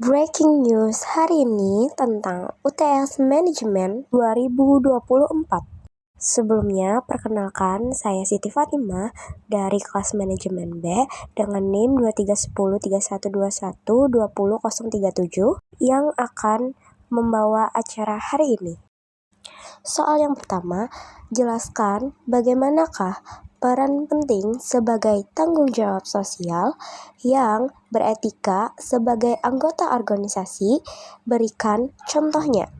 Breaking news hari ini tentang UTS Manajemen 2024. Sebelumnya, perkenalkan saya Siti Fatimah dari kelas Manajemen B dengan NIM 231031212037 yang akan membawa acara hari ini. Soal yang pertama, jelaskan bagaimanakah peran penting sebagai tanggung jawab sosial yang beretika sebagai anggota organisasi. Berikan contohnya.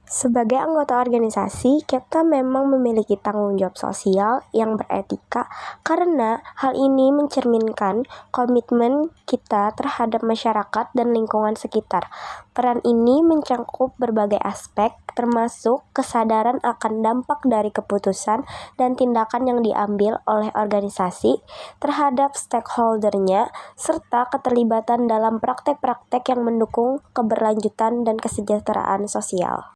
Sebagai anggota organisasi, kita memang memiliki tanggung jawab sosial yang beretika karena hal ini mencerminkan komitmen kita terhadap masyarakat dan lingkungan sekitar. Peran ini mencakup berbagai aspek, termasuk kesadaran akan dampak dari keputusan dan tindakan yang diambil oleh organisasi terhadap stakeholdernya, serta keterlibatan dalam praktek-praktek yang mendukung keberlanjutan dan kesejahteraan sosial.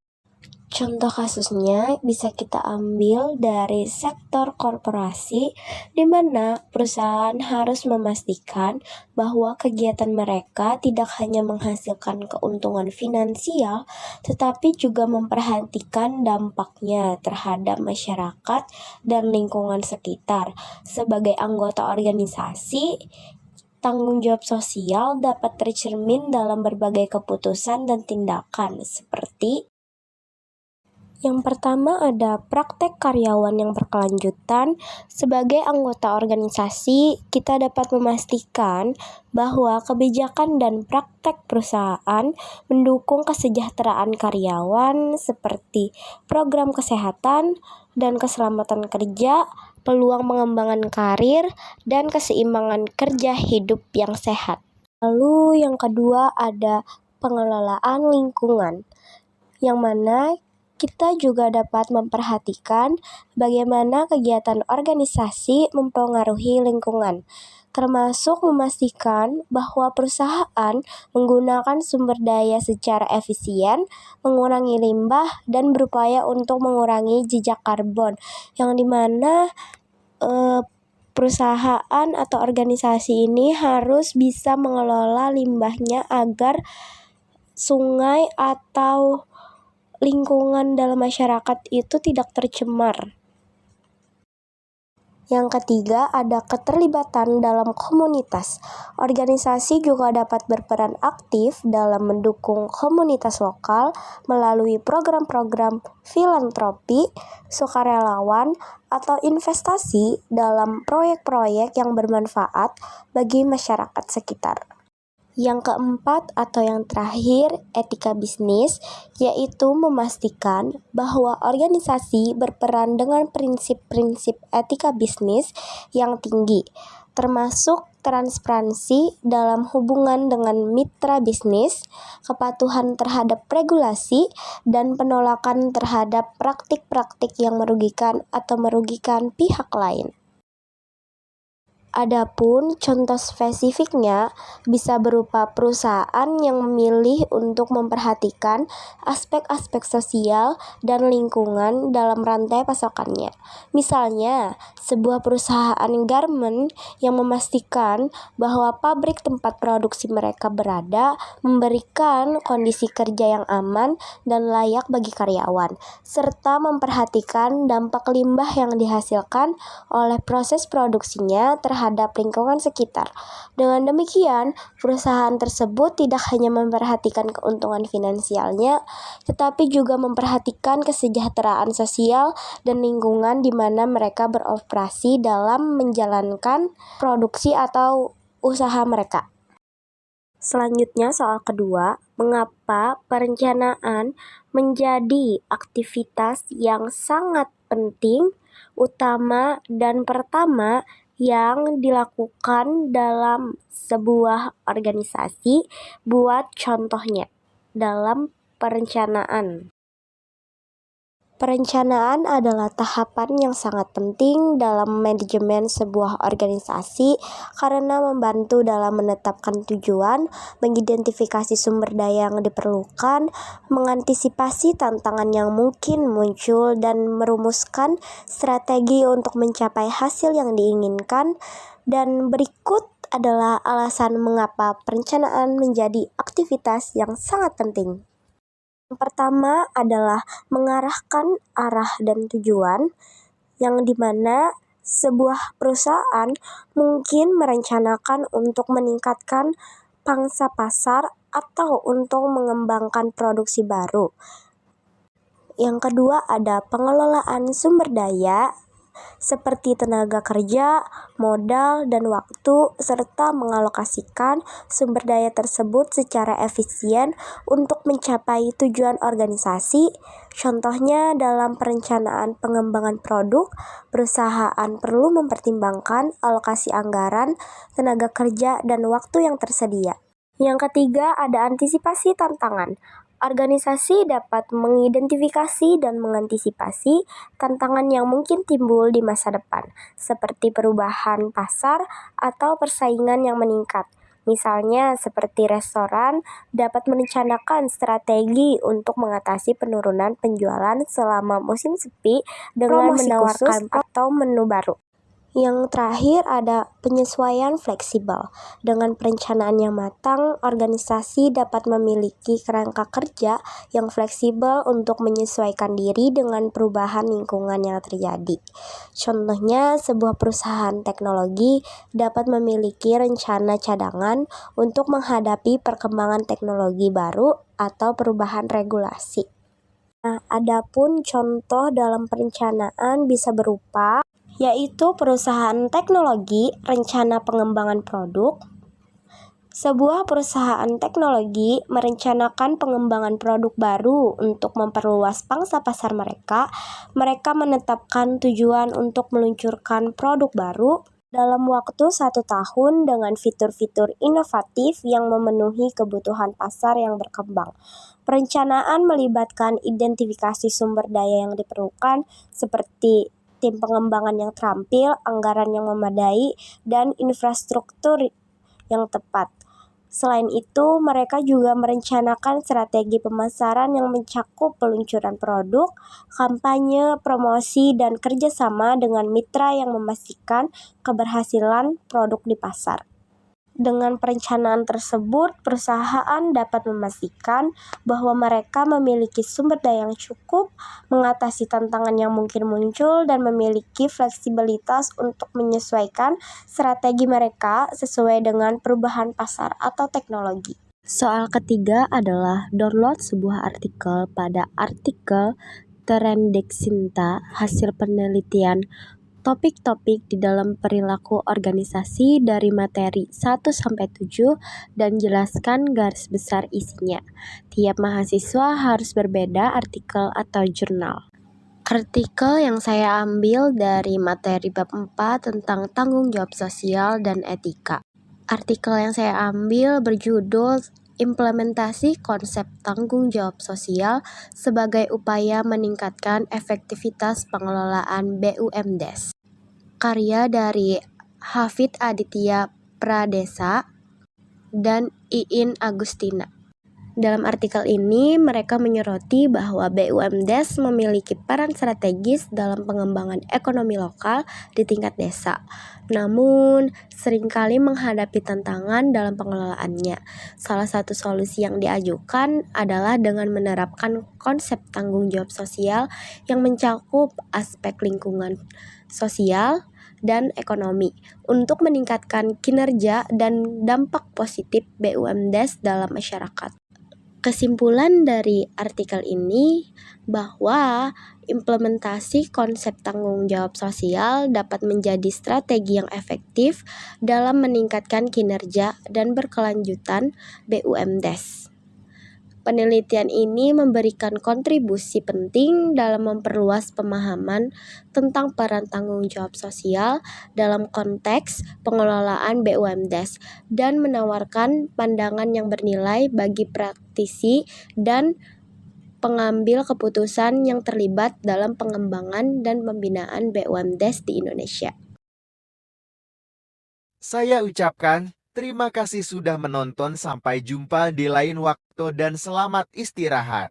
Contoh kasusnya bisa kita ambil dari sektor korporasi, di mana perusahaan harus memastikan bahwa kegiatan mereka tidak hanya menghasilkan keuntungan finansial, tetapi juga memperhatikan dampaknya terhadap masyarakat dan lingkungan sekitar. Sebagai anggota organisasi, tanggung jawab sosial dapat tercermin dalam berbagai keputusan dan tindakan seperti yang pertama ada praktek karyawan yang berkelanjutan. Sebagai anggota organisasi, kita dapat memastikan bahwa kebijakan dan praktek perusahaan mendukung kesejahteraan karyawan seperti program kesehatan dan keselamatan kerja, peluang pengembangan karir, dan keseimbangan kerja hidup yang sehat. Lalu yang kedua ada pengelolaan lingkungan, yang mana kita juga dapat memperhatikan bagaimana kegiatan organisasi mempengaruhi lingkungan, termasuk memastikan bahwa perusahaan menggunakan sumber daya secara efisien, mengurangi limbah, dan berupaya untuk mengurangi jejak karbon, yang dimana perusahaan atau organisasi ini harus bisa mengelola limbahnya agar sungai atau lingkungan dalam masyarakat itu tidak tercemar. Yang ketiga ada keterlibatan dalam komunitas. Organisasi juga dapat berperan aktif dalam mendukung komunitas lokal melalui program-program filantropi, sukarelawan, atau investasi dalam proyek-proyek yang bermanfaat bagi masyarakat sekitar. Yang keempat atau yang terakhir, etika bisnis, yaitu memastikan bahwa organisasi berperan dengan prinsip-prinsip etika bisnis yang tinggi, termasuk transparansi dalam hubungan dengan mitra bisnis, kepatuhan terhadap regulasi, dan penolakan terhadap praktik-praktik yang merugikan atau merugikan pihak lain. Adapun contoh spesifiknya bisa berupa perusahaan yang memilih untuk memperhatikan aspek-aspek sosial dan lingkungan dalam rantai pasokannya. Misalnya, sebuah perusahaan garment yang memastikan bahwa pabrik tempat produksi mereka berada memberikan kondisi kerja yang aman dan layak bagi karyawan, serta memperhatikan dampak limbah yang dihasilkan oleh proses produksinya terhadap lingkungan sekitar. Dengan demikian, perusahaan tersebut tidak hanya memperhatikan keuntungan finansialnya, tetapi juga memperhatikan kesejahteraan sosial dan lingkungan di mana mereka beroperasi dalam menjalankan produksi atau usaha mereka. Selanjutnya soal kedua, mengapa perencanaan menjadi aktivitas yang sangat penting, utama, dan pertama yang dilakukan dalam sebuah organisasi. Buat contohnya dalam perencanaan. Perencanaan adalah tahapan yang sangat penting dalam manajemen sebuah organisasi karena membantu dalam menetapkan tujuan, mengidentifikasi sumber daya yang diperlukan, mengantisipasi tantangan yang mungkin muncul, dan merumuskan strategi untuk mencapai hasil yang diinginkan. Dan berikut adalah alasan mengapa perencanaan menjadi aktivitas yang sangat penting. Yang pertama adalah mengarahkan arah dan tujuan, yang dimana sebuah perusahaan mungkin merencanakan untuk meningkatkan pangsa pasar atau untuk mengembangkan produksi baru. Yang kedua ada pengelolaan sumber daya seperti tenaga kerja, modal, dan waktu, serta mengalokasikan sumber daya tersebut secara efisien untuk mencapai tujuan organisasi. Contohnya dalam perencanaan pengembangan produk, perusahaan perlu mempertimbangkan alokasi anggaran, tenaga kerja, dan waktu yang tersedia. Yang ketiga ada antisipasi tantangan. Organisasi dapat mengidentifikasi dan mengantisipasi tantangan yang mungkin timbul di masa depan, seperti perubahan pasar atau persaingan yang meningkat. Misalnya, seperti restoran dapat merencanakan strategi untuk mengatasi penurunan penjualan selama musim sepi dengan menawarkan atau menu baru. Yang terakhir ada penyesuaian fleksibel. Dengan perencanaan yang matang, organisasi dapat memiliki kerangka kerja yang fleksibel untuk menyesuaikan diri dengan perubahan lingkungan yang terjadi. Contohnya, sebuah perusahaan teknologi dapat memiliki rencana cadangan untuk menghadapi perkembangan teknologi baru atau perubahan regulasi. Nah, adapun contoh dalam perencanaan bisa berupa yaitu perusahaan teknologi, rencana pengembangan produk. Sebuah perusahaan teknologi merencanakan pengembangan produk baru untuk memperluas pangsa pasar mereka. Mereka menetapkan tujuan untuk meluncurkan produk baru dalam waktu 1 tahun dengan fitur-fitur inovatif yang memenuhi kebutuhan pasar yang berkembang. Perencanaan melibatkan identifikasi sumber daya yang diperlukan seperti tim pengembangan yang terampil, anggaran yang memadai, dan infrastruktur yang tepat. Selain itu, mereka juga merencanakan strategi pemasaran yang mencakup peluncuran produk, kampanye, promosi, dan kerjasama dengan mitra yang memastikan keberhasilan produk di pasar. Dengan perencanaan tersebut, perusahaan dapat memastikan bahwa mereka memiliki sumber daya yang cukup, mengatasi tantangan yang mungkin muncul, dan memiliki fleksibilitas untuk menyesuaikan strategi mereka sesuai dengan perubahan pasar atau teknologi. Soal ketiga adalah download sebuah artikel pada artikel Trendexinta hasil penelitian topik-topik di dalam perilaku organisasi dari materi 1-7 dan jelaskan garis besar isinya. Tiap mahasiswa harus berbeda artikel atau jurnal. Artikel yang saya ambil dari materi bab 4 tentang tanggung jawab sosial dan etika. Artikel yang saya ambil berjudul Implementasi Konsep Tanggung Jawab Sosial sebagai upaya meningkatkan efektivitas pengelolaan BUMDes. Karya dari Hafid Aditya Pradesa dan Iin Agustina. Dalam artikel ini, mereka menyoroti bahwa BUMDes memiliki peran strategis dalam pengembangan ekonomi lokal di tingkat desa. Namun, seringkali menghadapi tantangan dalam pengelolaannya. Salah satu solusi yang diajukan adalah dengan menerapkan konsep tanggung jawab sosial yang mencakup aspek lingkungan sosial dan ekonomi untuk meningkatkan kinerja dan dampak positif BUMDes dalam masyarakat. Kesimpulan dari artikel ini bahwa implementasi konsep tanggung jawab sosial dapat menjadi strategi yang efektif dalam meningkatkan kinerja dan berkelanjutan BUMDes. Penelitian ini memberikan kontribusi penting dalam memperluas pemahaman tentang peran tanggung jawab sosial dalam konteks pengelolaan BUMDes dan menawarkan pandangan yang bernilai bagi praktisi dan pengambil keputusan yang terlibat dalam pengembangan dan pembinaan BUMDes di Indonesia. Saya ucapkan terima kasih sudah menonton. Sampai jumpa di lain waktu dan selamat istirahat.